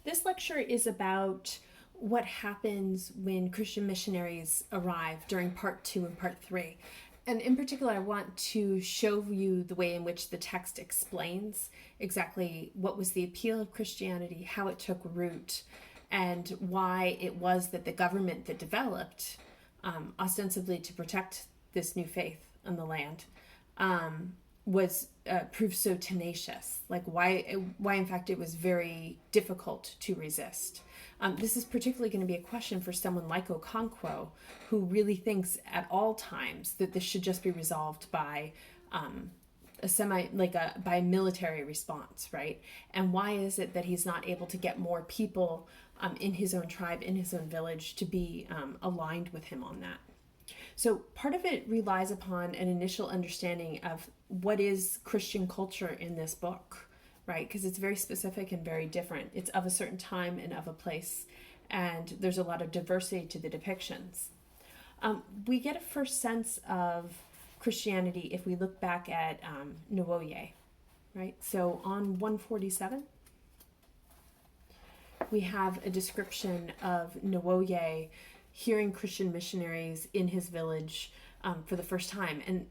This lecture is about what happens when Christian missionaries arrive during part 2 and part 3. And in particular, I want to show you the way in which the text explains exactly what was the appeal of Christianity, how it took root, and why it was that the government that developed, ostensibly to protect this new faith on the land, was proved so tenacious. Like why in fact it was very difficult to resist. This is particularly going to be a question for someone like Okonkwo, who really thinks at all times that this should just be resolved by by military response, right? And why is it that he's not able to get more people in his own tribe, in his own village, to be aligned with him on that? So part of it relies upon an initial understanding of what is Christian culture in this book, right? Because it's very specific and very different. It's of a certain time and of a place, and there's a lot of diversity to the depictions. We get a first sense of Christianity if we look back at Nwoye, right? So on 147, we have a description of Nwoye hearing Christian missionaries in his village for the first time, and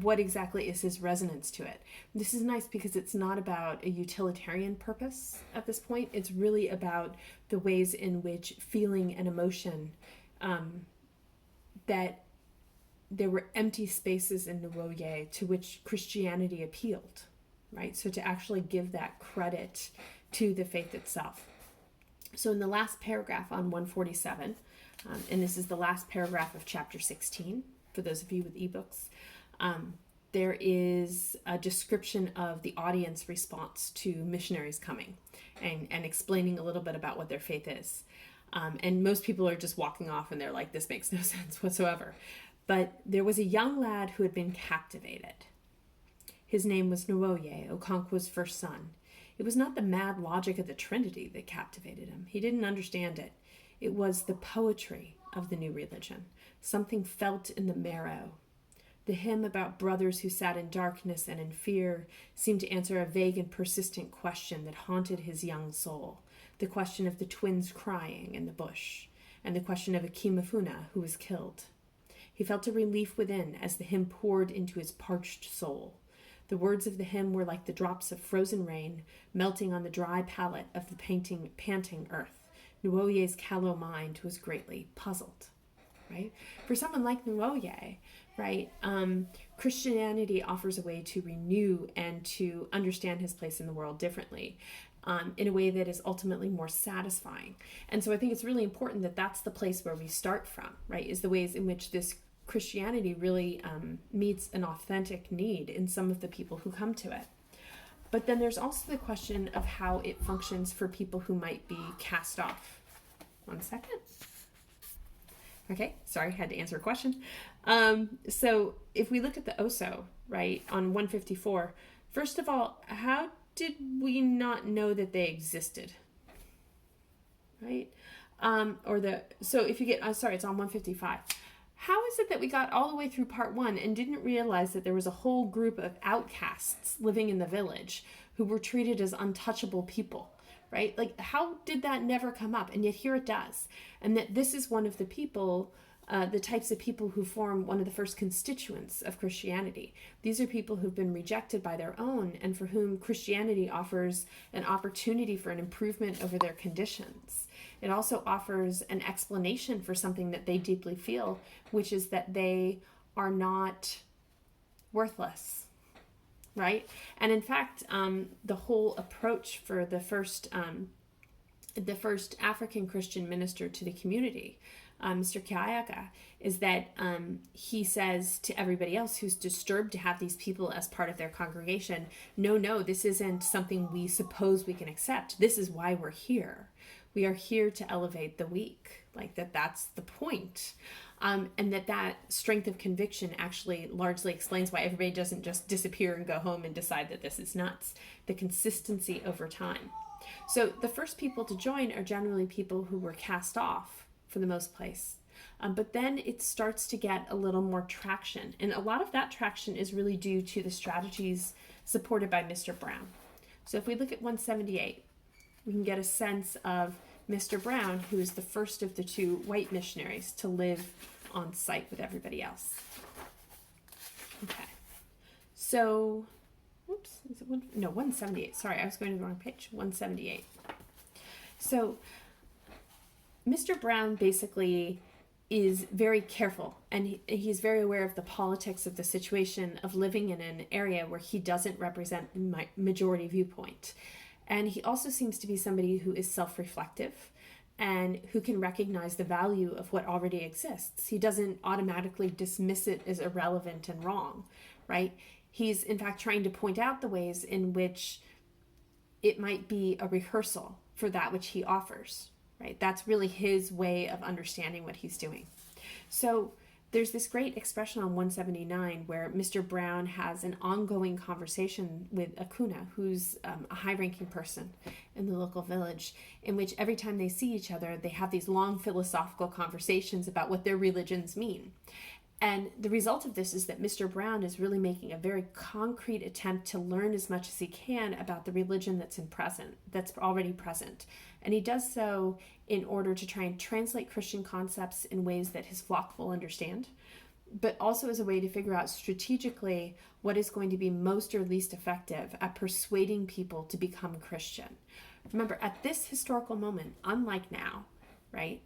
what exactly is his resonance to it. This is nice because it's not about a utilitarian purpose at this point. It's really about the ways in which feeling and emotion, that there were empty spaces in Nwoye to which Christianity appealed, right? So to actually give that credit to the faith itself. So in the last paragraph on 147, and this is the last paragraph of chapter 16, for those of you with ebooks, there is a description of the audience response to missionaries coming and explaining a little bit about what their faith is. And most people are just walking off and they're like, this makes no sense whatsoever. But there was a young lad who had been captivated. His name was Nwoye, Okonkwo's first son. It was not the mad logic of the Trinity that captivated him. He didn't understand it. It was the poetry of the new religion, something felt in the marrow. The hymn about brothers who sat in darkness and in fear seemed to answer a vague and persistent question that haunted his young soul, the question of the twins crying in the bush, and the question of Akimafuna who was killed. He felt a relief within as the hymn poured into his parched soul. The words of the hymn were like the drops of frozen rain melting on the dry palate of the panting earth. Nwoye's callow mind was greatly puzzled, right? For someone like Nwoye, right, Christianity offers a way to renew and to understand his place in the world differently, in a way that is ultimately more satisfying. And so I think it's really important that that's the place where we start from, right, is the ways in which this Christianity really meets an authentic need in some of the people who come to it. But then there's also the question of how it functions for people who might be cast off. 1 second. Okay, sorry, had to answer a question. So if we look at the Oso, right, on 154, first of all, how did we not know that they existed? Right? So if you get, it's on 155. How is it that we got all the way through part 1 and didn't realize that there was a whole group of outcasts living in the village who were treated as untouchable people, right? Like, how did that never come up? And yet here it does. And that this is one of the people, the types of people who form one of the first constituents of Christianity. These are people who've been rejected by their own and for whom Christianity offers an opportunity for an improvement over their conditions. It also offers an explanation for something that they deeply feel, which is that they are not worthless, right? And in fact, the whole approach for the first African Christian minister to the community, Mr. Kiayaka, is that he says to everybody else who's disturbed to have these people as part of their congregation, no, this isn't something we suppose we can accept. This is why we're here. We are here to elevate the weak, like that's the point. And that strength of conviction actually largely explains why everybody doesn't just disappear and go home and decide that this is nuts. The consistency over time. So the first people to join are generally people who were cast off for the most place. But then it starts to get a little more traction. And a lot of that traction is really due to the strategies supported by Mr. Brown. So if we look at 178, we can get a sense of Mr. Brown, who is the first of the two white missionaries to live on site with everybody else. Okay. So, oops, is it 178. Sorry, I was going to the wrong page. 178. So, Mr. Brown basically is very careful, and he's very aware of the politics of the situation of living in an area where he doesn't represent the majority viewpoint. And he also seems to be somebody who is self-reflective and who can recognize the value of what already exists. He doesn't automatically dismiss it as irrelevant and wrong, right? He's in fact trying to point out the ways in which it might be a rehearsal for that which he offers, right? That's really his way of understanding what he's doing. So there's this great expression on 179 where Mr. Brown has an ongoing conversation with Acuna, who's a high-ranking person in the local village, in which every time they see each other, they have these long philosophical conversations about what their religions mean. And the result of this is that Mr. Brown is really making a very concrete attempt to learn as much as he can about the religion that's already present. And he does so in order to try and translate Christian concepts in ways that his flock will understand, but also as a way to figure out strategically what is going to be most or least effective at persuading people to become Christian. Remember, at this historical moment, unlike now, right?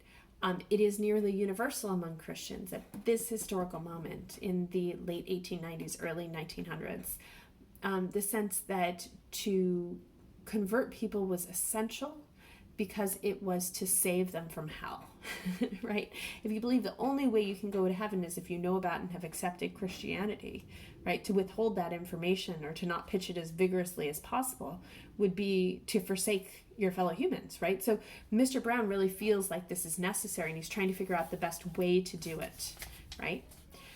It is nearly universal among Christians at this historical moment in the late 1890s, early 1900s, the sense that to convert people was essential because it was to save them from hell, right? If you believe the only way you can go to heaven is if you know about and have accepted Christianity, right? To withhold that information or to not pitch it as vigorously as possible would be to forsake your fellow humans, right? So Mr. Brown really feels like this is necessary, and he's trying to figure out the best way to do it, right?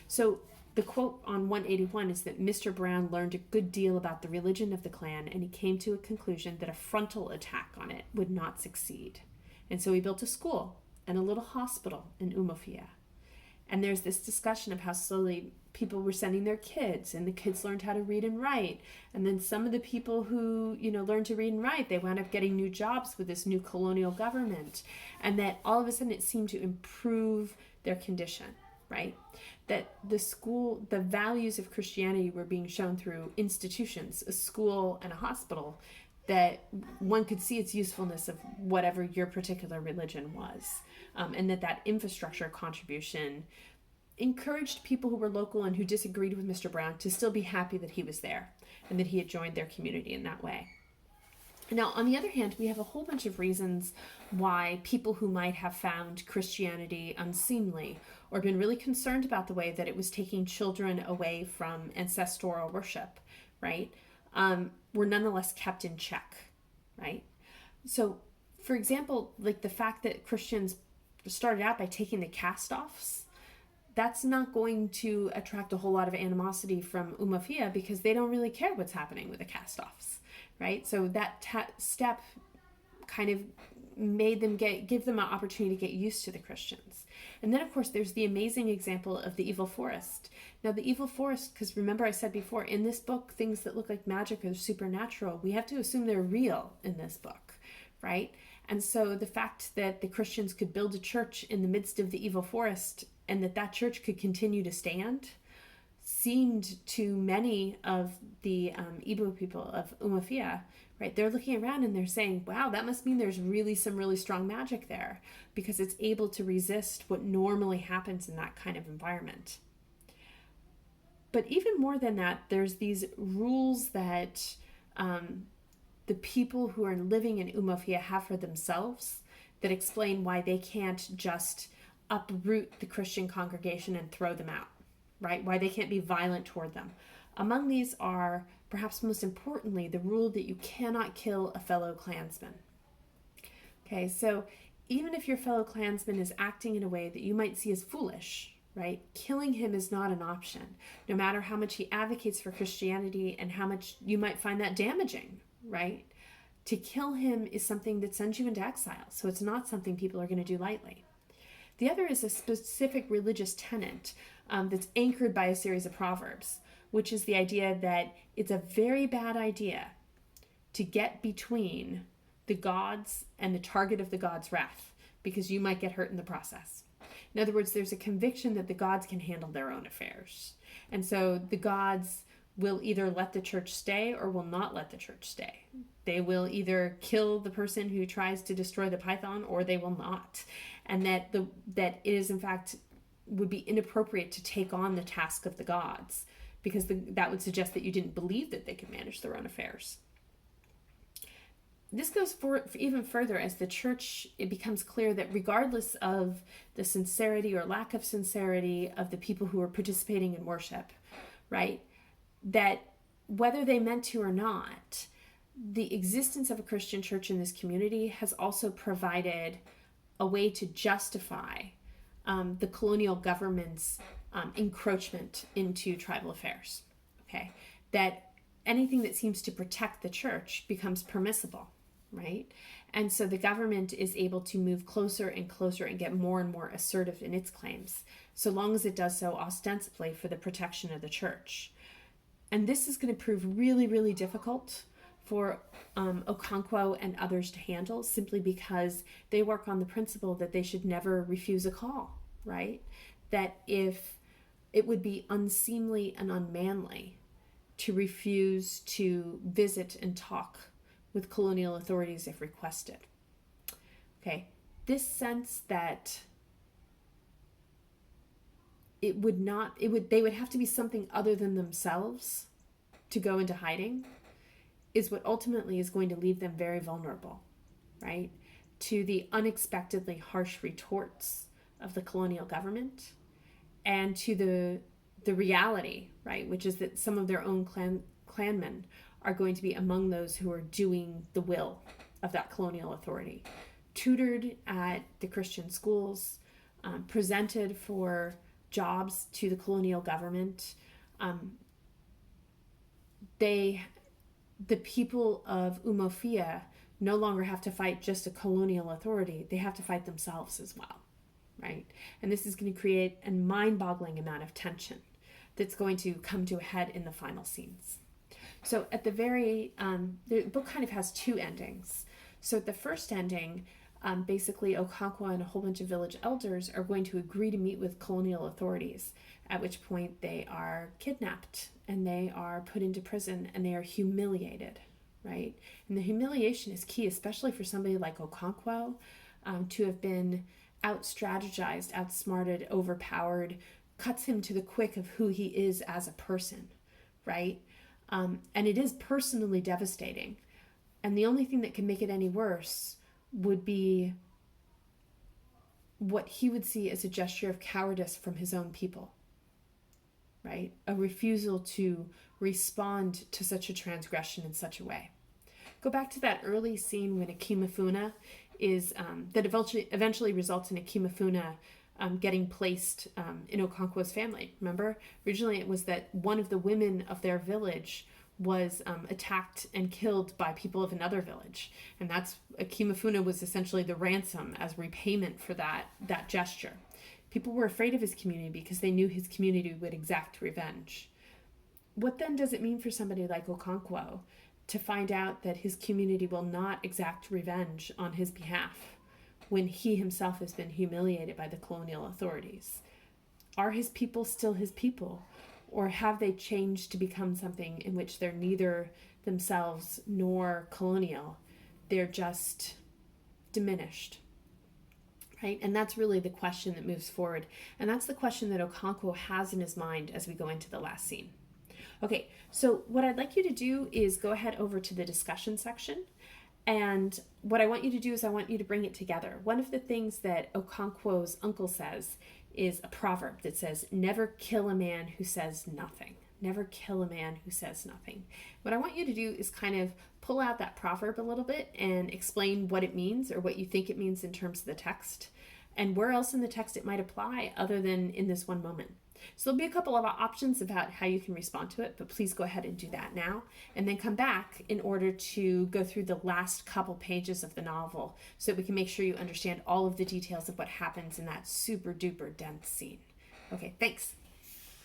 So the quote on 181 is that Mr. Brown learned a good deal about the religion of the clan, and he came to a conclusion that a frontal attack on it would not succeed. And so he built a school and a little hospital in Umofia. And there's this discussion of how slowly people were sending their kids, and the kids learned how to read and write. And then some of the people who, learned to read and write, they wound up getting new jobs with this new colonial government. And that all of a sudden it seemed to improve their condition, right? That the values of Christianity were being shown through institutions, a school and a hospital, that one could see its usefulness of whatever your particular religion was. And that infrastructure contribution encouraged people who were local and who disagreed with Mr. Brown to still be happy that he was there and that he had joined their community in that way. Now, on the other hand, we have a whole bunch of reasons why people who might have found Christianity unseemly or been really concerned about the way that it was taking children away from ancestral worship, right, were nonetheless kept in check, right? So, for example, like the fact that Christians started out by taking the cast-offs, that's not going to attract a whole lot of animosity from Umofia because they don't really care what's happening with the cast-offs, right? So that step kind of made them give them an opportunity to get used to the Christians. And then, of course, there's the amazing example of the evil forest. Now, the evil forest, because remember I said before, in this book, things that look like magic or supernatural, we have to assume they're real in this book, right? And so the fact that the Christians could build a church in the midst of the evil forest and that church could continue to stand seemed to many of the Igbo people of Umofia, right? They're looking around and they're saying, wow, that must mean there's really some really strong magic there because it's able to resist what normally happens in that kind of environment. But even more than that, there's these rules that the people who are living in Umofia have for themselves that explain why they can't just uproot the Christian congregation and throw them out, right? Why they can't be violent toward them. Among these are, perhaps most importantly, the rule that you cannot kill a fellow clansman. Okay, so even if your fellow clansman is acting in a way that you might see as foolish, right? Killing him is not an option, no matter how much he advocates for Christianity and how much you might find that damaging, right? To kill him is something that sends you into exile, so it's not something people are going to do lightly. The other is a specific religious tenet that's anchored by a series of proverbs, which is the idea that it's a very bad idea to get between the the gods and the target of the gods' wrath, because you might get hurt in the process. In other words, there's a conviction that the gods can handle their own affairs. And so the gods will either let the church stay or will not let the church stay. They will either kill the person who tries to destroy the python, or they will not. And that it is, in fact, would be inappropriate to take on the task of the gods, because that would suggest that you didn't believe that they could manage their own affairs. This goes for even further as the church, it becomes clear that regardless of the sincerity or lack of sincerity of the people who are participating in worship, right, that whether they meant to or not, the existence of a Christian church in this community has also provided a way to justify the colonial government's encroachment into tribal affairs. Okay, that anything that seems to protect the church becomes permissible, right? And so the government is able to move closer and closer and get more and more assertive in its claims, so long as it does so ostensibly for the protection of the church. And this is going to prove really, really difficult for Okonkwo and others to handle, simply because they work on the principle that they should never refuse a call, right? That if it would be unseemly and unmanly to refuse to visit and talk with colonial authorities if requested. Okay, this sense that they would have to be something other than themselves to go into hiding is what ultimately is going to leave them very vulnerable, right, to the unexpectedly harsh retorts of the colonial government, and to the reality, right, which is that some of their own clanmen are going to be among those who are doing the will of that colonial authority, tutored at the Christian schools, presented for jobs to the colonial government. The people of Umofia no longer have to fight just a colonial authority. They have to fight themselves as well, right? And this is going to create a mind-boggling amount of tension that's going to come to a head in the final scenes. So at the book kind of has two endings. So at the first ending, basically Okonkwo and a whole bunch of village elders are going to agree to meet with colonial authorities, at which point they are kidnapped and they are put into prison and they are humiliated, right? And the humiliation is key, especially for somebody like Okonkwo, to have been out-strategized, outsmarted, overpowered, cuts him to the quick of who he is as a person, right? And it is personally devastating. And the only thing that can make it any worse would be what he would see as a gesture of cowardice from his own people, right? A refusal to respond to such a transgression in such a way. Go back to that early scene when Akimafuna is, that eventually results in Akimafuna getting placed in Okonkwo's family. Remember? Originally it was that one of the women of their village was attacked and killed by people of another village. And that's, Akimafuna was essentially the ransom as repayment for that gesture. People were afraid of his community because they knew his community would exact revenge. What then does it mean for somebody like Okonkwo to find out that his community will not exact revenge on his behalf when he himself has been humiliated by the colonial authorities? Are his people still his people? Or have they changed to become something in which they're neither themselves nor colonial? They're just diminished, right? And that's really the question that moves forward. And that's the question that Okonkwo has in his mind as we go into the last scene. Okay, so what I'd like you to do is go ahead over to the discussion section. And what I want you to do is I want you to bring it together. One of the things that Okonkwo's uncle says is a proverb that says, never kill a man who says nothing. Never kill a man who says nothing. What I want you to do is kind of pull out that proverb a little bit and explain what it means or what you think it means in terms of the text and where else in the text it might apply other than in this one moment. So there'll be a couple of options about how you can respond to it, but please go ahead and do that now and then come back in order to go through the last couple pages of the novel so that we can make sure you understand all of the details of what happens in that super duper dense scene. Okay, thanks.